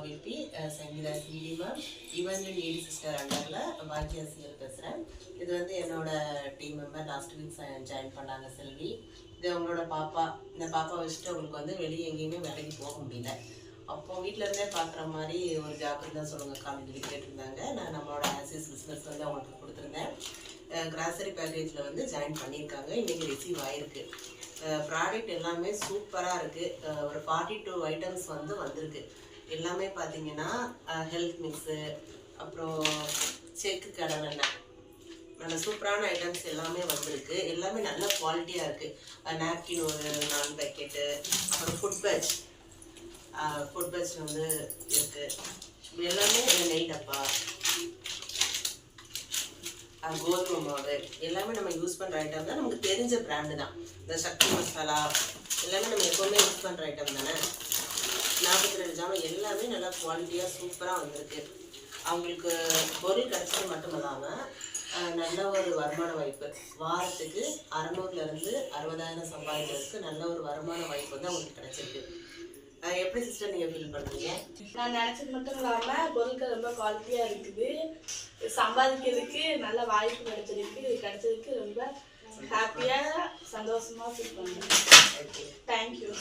VP Sangeetha சிடி ma'am ஈவன் நீடி சிஸ்டர் அண்டரில் பாக்கியாசியர் பேசுகிறேன். இது வந்து என்னோட team member last week join பண்ணாங்க செல்வி. இது அவங்களோட பாப்பா. இந்த பாப்பா வச்சுட்டு அவங்களுக்கு வந்து வெளியே எங்கேயுமே வேலைக்கு போக முடியல. அப்போது வீட்டில் இருந்தே பார்க்குற மாதிரி ஒரு ஜாப் இருந்தால் சொல்லுங்கள் காலேஜ் கேட்டிருந்தாங்க. நான் நம்மளோட ஆசிஸ் பிஸ்னஸ் வந்து அவங்களுக்கு கொடுத்துருந்தேன். கிராசரி பேக்கேஜில் வந்து ஜாயின் பண்ணியிருக்காங்க. இன்றைக்கி ரிசீவ் ஆகிருக்கு. ப்ராடக்ட் எல்லாமே சூப்பராக இருக்குது. ஒரு 42 ஐட்டம்ஸ் வந்து வந்திருக்கு. எல்லாமே பார்த்தீங்கன்னா ஹெல்த் மிக்ஸு, அப்புறம் செக்கு கடலெண்ணெய், நல்ல சூப்பரான ஐட்டம்ஸ் எல்லாமே வந்திருக்கு. எல்லாமே நல்ல குவாலிட்டியாக இருக்குது. நாப்கின் ஒரு 4 பேக்கெட்டு, அப்புறம் ஃபுட் பேட்ச் வந்து இருக்குது. எல்லாமே நெய் டப்பா, கோதுமை மாவு எல்லாமே நம்ம யூஸ் பண்ணுற ஐட்டம் தான். நமக்கு தெரிஞ்ச பிராண்டு தான். இந்த சக்தி மசாலா எல்லாமே நம்ம எப்போவுமே யூஸ் பண்ணுற ஐட்டம் தானே. 42 ஜாமான் எல்லாமே நல்லா குவாலிட்டியாக சூப்பராக வந்திருக்கு. அவங்களுக்கு பொருள் கிடச்சது மட்டும் இல்லாமல் நல்ல ஒரு வருமான வாய்ப்பு. வாரத்துக்கு 600லேருந்து 60,000 சம்பாதிக்கிறதுக்கு நல்ல ஒரு வருமான வாய்ப்பு வந்து அவங்களுக்கு கிடச்சிருக்கு. எப்படி சிஸ்டர் நீங்கள் ஃபீல் பண்ணுறீங்க? நான் நினச்சது மட்டும் இல்லாமல் பொருட்கள் ரொம்ப குவாலிட்டியாக இருக்குது. சம்பாதிக்கிறதுக்கு நல்ல வாய்ப்பு கிடைச்சதுக்கு ரொம்ப ஹாப்பியாக சந்தோஷமாக ஃபீல் பண்ணுறேன். தேங்க்யூ.